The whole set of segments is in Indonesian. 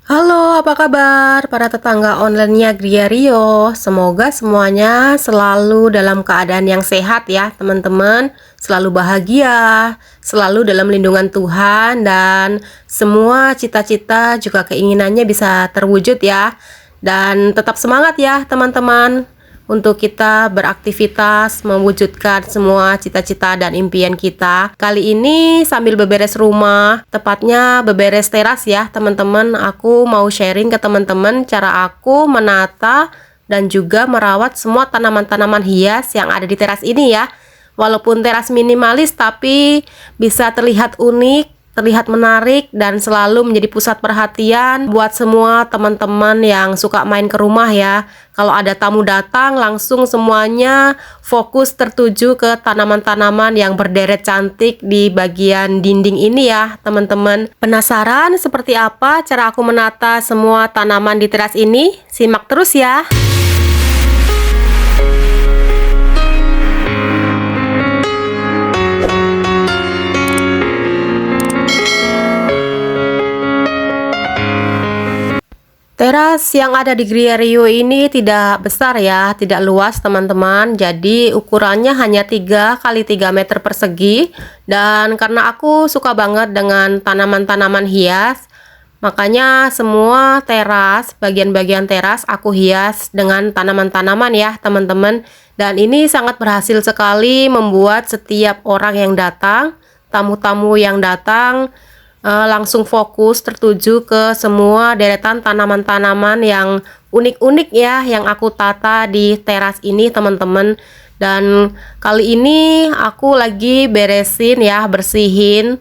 Halo, apa kabar para tetangga online-nya Gria Rio? Semoga semuanya selalu dalam keadaan yang sehat ya, teman-teman. Selalu bahagia, selalu dalam lindungan Tuhan, dan semua cita-cita juga keinginannya bisa terwujud ya. Dan tetap semangat ya, teman-teman, untuk kita beraktivitas mewujudkan semua cita-cita dan impian kita. Kali ini sambil beberes rumah, tepatnya beberes teras ya teman-teman, aku mau sharing ke teman-teman cara aku menata dan juga merawat semua tanaman-tanaman hias yang ada di teras ini ya. Walaupun teras minimalis tapi bisa terlihat unik, terlihat menarik, dan selalu menjadi pusat perhatian buat semua teman-teman yang suka main ke rumah ya. Kalau ada tamu datang, langsung semuanya fokus tertuju ke tanaman-tanaman yang berderet cantik di bagian dinding ini ya teman-teman. Penasaran seperti apa cara aku menata semua tanaman di teras ini? Simak terus ya. Teras yang ada di Gria Rio ini tidak besar ya, tidak luas teman-teman. Jadi ukurannya hanya 3 kali 3 meter persegi. Dan karena aku suka banget dengan tanaman-tanaman hias, makanya semua teras, bagian-bagian teras aku hias dengan tanaman-tanaman ya teman-teman. Dan ini sangat berhasil sekali membuat setiap orang yang datang, tamu-tamu yang datang, langsung fokus tertuju ke semua deretan tanaman-tanaman yang unik-unik ya yang aku tata di teras ini teman-teman. Dan kali ini aku lagi beresin ya, bersihin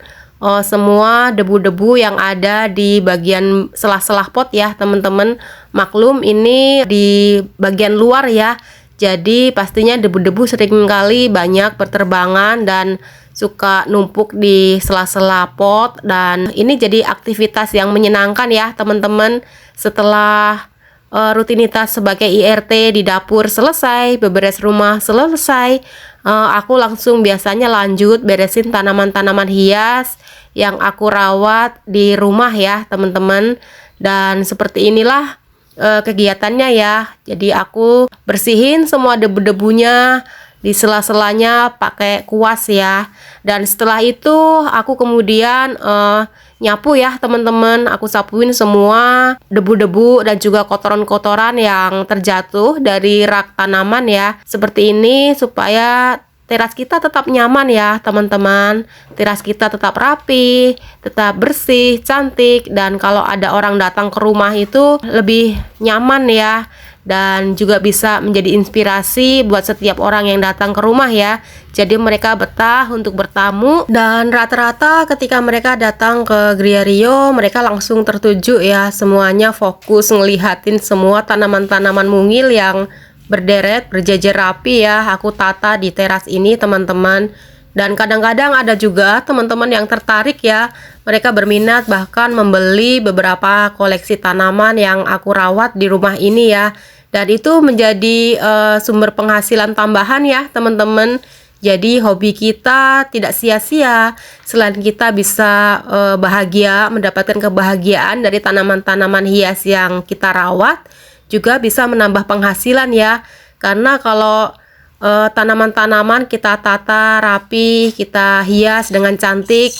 semua debu-debu yang ada di bagian selah-selah pot ya teman-teman. Maklum ini di bagian luar ya, jadi pastinya debu-debu sering kali banyak berterbangan dan suka numpuk di sela-sela pot. Dan ini jadi aktivitas yang menyenangkan ya teman-teman. Setelah rutinitas sebagai IRT di dapur selesai, beberes rumah selesai, aku langsung biasanya lanjut beresin tanaman-tanaman hias yang aku rawat di rumah ya teman-teman. Dan seperti inilah kegiatannya ya. Jadi aku bersihin semua debu-debunya di sela-selanya pakai kuas ya. Dan setelah itu aku kemudian nyapu ya teman-teman. Aku sapuin semua debu-debu dan juga kotoran-kotoran yang terjatuh dari rak tanaman ya, seperti ini, supaya teras kita tetap nyaman ya teman-teman. Teras kita tetap rapi, tetap bersih, cantik, dan kalau ada orang datang ke rumah itu lebih nyaman ya. Dan juga bisa menjadi inspirasi buat setiap orang yang datang ke rumah ya. Jadi mereka betah untuk bertamu. Dan rata-rata ketika mereka datang ke Gria Rio, mereka langsung tertuju ya. Semuanya fokus ngelihatin semua tanaman-tanaman mungil yang berderet, berjejer rapi ya, aku tata di teras ini teman-teman. Dan kadang-kadang ada juga teman-teman yang tertarik ya, mereka berminat bahkan membeli beberapa koleksi tanaman yang aku rawat di rumah ini ya. Dan itu menjadi sumber penghasilan tambahan ya teman-teman. Jadi hobi kita tidak sia-sia. Selain kita bisa bahagia, mendapatkan kebahagiaan dari tanaman-tanaman hias yang kita rawat, juga bisa menambah penghasilan ya. Karena kalau tanaman-tanaman kita tata rapi, kita hias dengan cantik,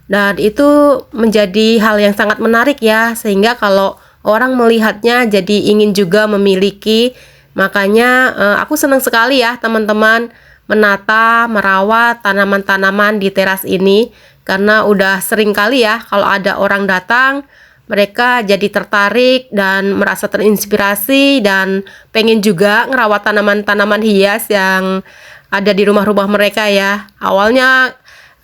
dan itu menjadi hal yang sangat menarik ya, sehingga kalau orang melihatnya jadi ingin juga memiliki. Makanya aku senang sekali ya teman-teman menata, merawat tanaman-tanaman di teras ini, karena udah sering kali ya kalau ada orang datang, mereka jadi tertarik dan merasa terinspirasi dan pengen juga ngerawat tanaman-tanaman hias yang ada di rumah-rumah mereka ya. Awalnya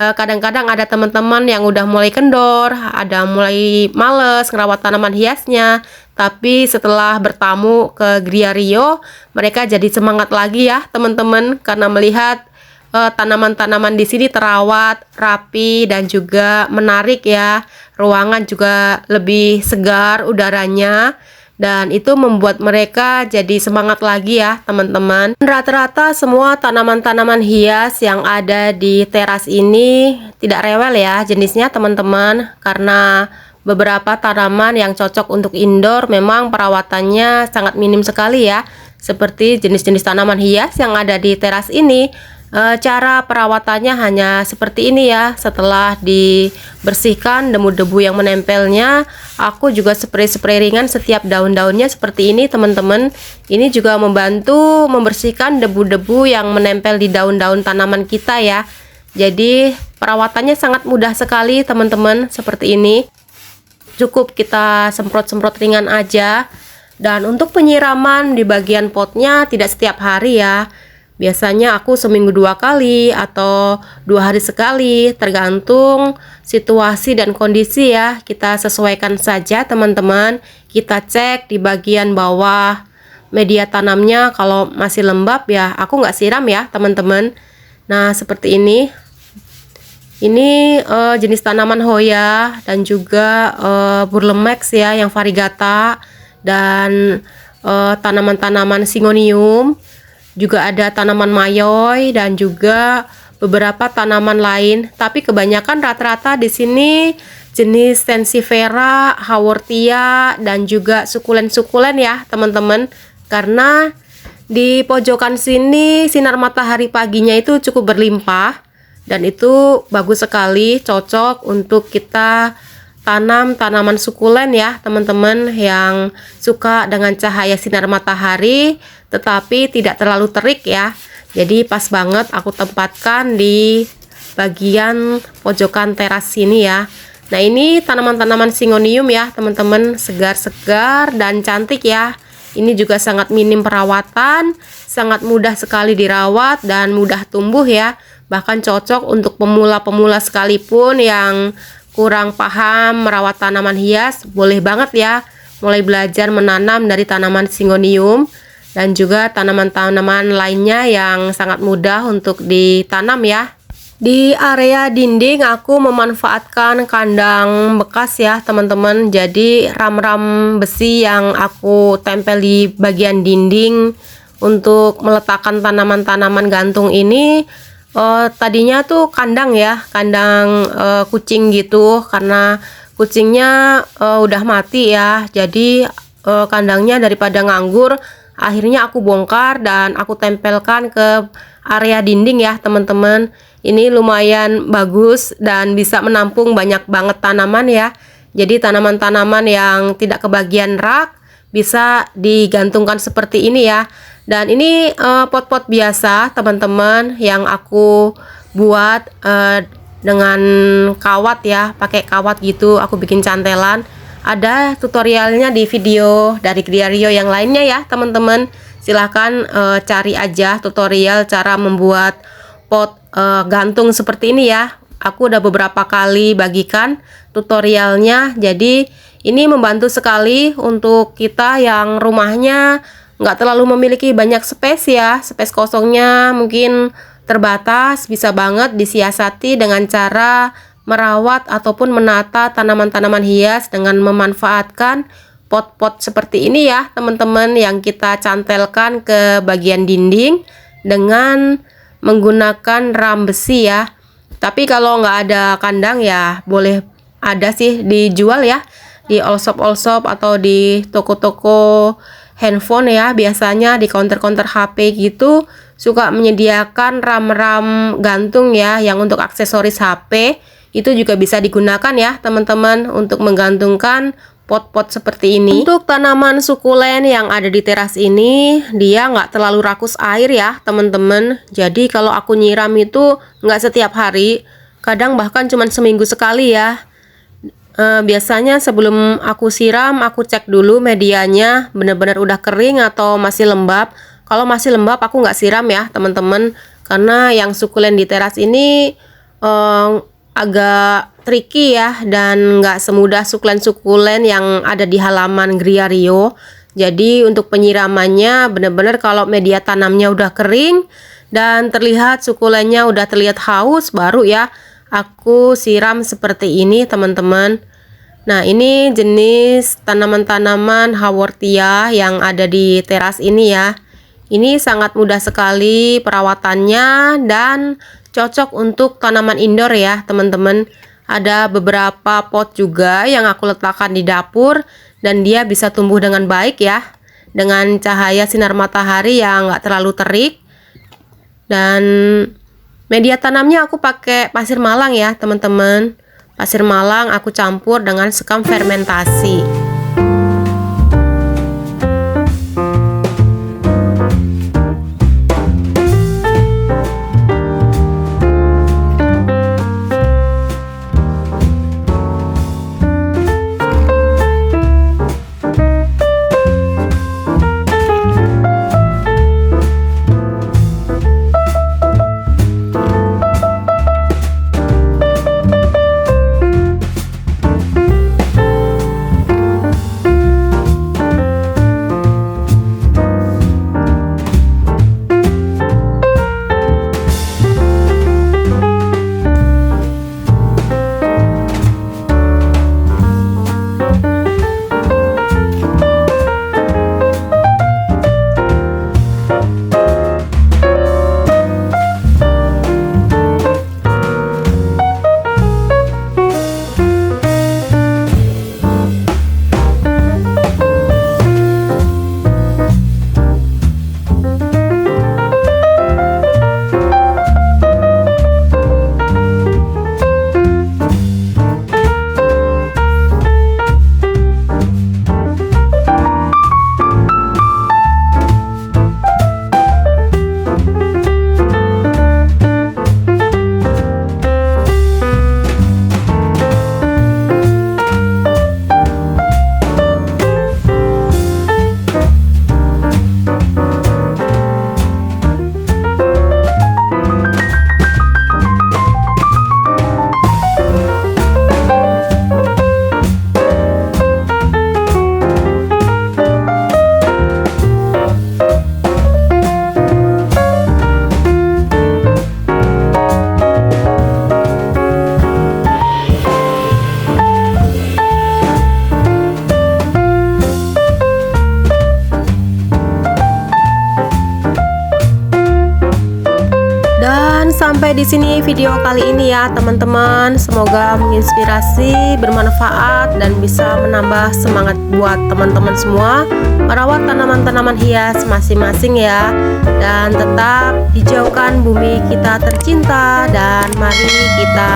kadang-kadang ada teman-teman yang udah mulai kendor, ada mulai males ngerawat tanaman hiasnya. Tapi setelah bertamu ke Gria Rio, mereka jadi semangat lagi ya teman-teman, karena melihat tanaman-tanaman di sini terawat, rapi, dan juga menarik ya. Ruangan juga lebih segar udaranya. Dan itu membuat mereka jadi semangat lagi ya teman-teman. Rata-rata semua tanaman-tanaman hias yang ada di teras ini tidak rewel ya jenisnya teman-teman, karena beberapa tanaman yang cocok untuk indoor memang perawatannya sangat minim sekali ya. Seperti jenis-jenis tanaman hias yang ada di teras ini, cara perawatannya hanya seperti ini ya. Setelah dibersihkan debu-debu yang menempelnya, aku juga spray-spray ringan setiap daun-daunnya seperti ini teman-teman. Ini juga membantu membersihkan debu-debu yang menempel di daun-daun tanaman kita ya. Jadi perawatannya sangat mudah sekali teman-teman, seperti ini. Cukup kita semprot-semprot ringan aja. Dan untuk penyiraman di bagian potnya tidak setiap hari ya. Biasanya aku seminggu 2 kali atau 2 hari sekali, tergantung situasi dan kondisi ya. Kita sesuaikan saja teman-teman. Kita cek di bagian bawah media tanamnya, kalau masih lembab ya aku nggak siram ya teman-teman. Nah seperti ini. Ini jenis tanaman Hoya dan juga Burlemax ya yang variegata, dan tanaman-tanaman Syngonium, juga ada tanaman Mayoi dan juga beberapa tanaman lain. Tapi kebanyakan rata-rata di sini jenis Sansevieria, Haworthia dan juga sukulen-sukulen ya teman-teman. Karena di pojokan sini sinar matahari paginya itu cukup berlimpah. Dan itu bagus sekali, cocok untuk kita tanam tanaman sukulen ya teman-teman, yang suka dengan cahaya sinar matahari tetapi tidak terlalu terik ya. Jadi pas banget aku tempatkan di bagian pojokan teras sini ya. Nah ini tanaman-tanaman Syngonium ya teman-teman, segar-segar dan cantik ya. Ini juga sangat minim perawatan, sangat mudah sekali dirawat dan mudah tumbuh ya. Bahkan cocok untuk pemula-pemula sekalipun yang kurang paham merawat tanaman hias, boleh banget ya mulai belajar menanam dari tanaman Syngonium dan juga tanaman-tanaman lainnya yang sangat mudah untuk ditanam ya. Di area dinding aku memanfaatkan kandang bekas ya teman-teman. Jadi ram-ram besi yang aku tempel di bagian dinding untuk meletakkan tanaman-tanaman gantung ini, tadinya tuh kandang ya, kandang kucing gitu, karena kucingnya udah mati ya. Jadi kandangnya daripada nganggur, akhirnya aku bongkar dan aku tempelkan ke area dinding ya teman-teman. Ini lumayan bagus dan bisa menampung banyak banget tanaman ya. Jadi tanaman-tanaman yang tidak kebagian rak bisa digantungkan seperti ini ya. Dan ini pot-pot biasa teman-teman yang aku buat dengan kawat ya, pakai kawat gitu aku bikin cantelan. Ada tutorialnya di video dari Griario yang lainnya ya teman-teman. Silahkan cari aja tutorial cara membuat pot gantung seperti ini ya. Aku udah beberapa kali bagikan tutorialnya. Jadi ini membantu sekali untuk kita yang rumahnya nggak terlalu memiliki banyak space ya. Space kosongnya mungkin terbatas, bisa banget disiasati dengan cara merawat ataupun menata tanaman-tanaman hias dengan memanfaatkan pot-pot seperti ini ya teman-teman, yang kita cantelkan ke bagian dinding dengan menggunakan ram besi ya. Tapi kalau nggak ada kandang ya boleh ada sih dijual ya di all shop atau di toko-toko handphone ya. Biasanya di counter-counter HP gitu suka menyediakan ram-ram gantung ya, yang untuk aksesoris HP. Itu juga bisa digunakan ya teman-teman untuk menggantungkan pot-pot seperti ini. Untuk tanaman sukulen yang ada di teras ini, dia nggak terlalu rakus air ya teman-teman. Jadi kalau aku nyiram itu nggak setiap hari, kadang bahkan cuma seminggu sekali ya. Biasanya sebelum aku siram, aku cek dulu medianya benar-benar udah kering atau masih lembab. Kalau masih lembab aku nggak siram ya teman-teman, karena yang sukulen di teras ini agak tricky ya, dan nggak semudah sukulen-sukulen yang ada di halaman Griario. Jadi untuk penyiramannya benar-benar kalau media tanamnya udah kering dan terlihat sukulennya udah terlihat haus, baru ya aku siram seperti ini teman-teman. Nah ini jenis tanaman-tanaman Haworthia yang ada di teras ini ya. Ini sangat mudah sekali perawatannya dan cocok untuk tanaman indoor ya teman-teman. Ada beberapa pot juga yang aku letakkan di dapur dan dia bisa tumbuh dengan baik ya, dengan cahaya sinar matahari yang nggak terlalu terik. Dan media tanamnya aku pakai pasir malang ya teman-teman. Pasir malang aku campur dengan sekam fermentasi. Sampai di sini video kali ini ya teman-teman. Semoga menginspirasi, bermanfaat dan bisa menambah semangat buat teman-teman semua merawat tanaman-tanaman hias masing-masing ya. Dan tetap hijaukan bumi kita tercinta, dan mari kita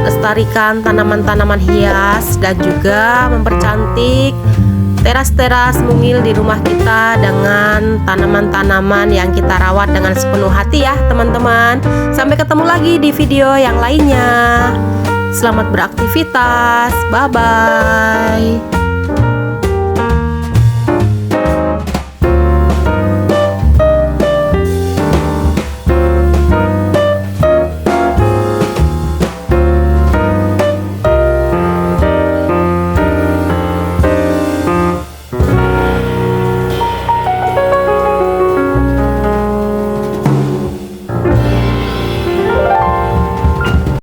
lestarikan tanaman-tanaman hias dan juga mempercantik teras-teras mungil di rumah kita dengan tanaman-tanaman yang kita rawat dengan sepenuh hati ya teman-teman. Sampai ketemu lagi di video yang lainnya. Selamat beraktivitas. Bye-bye.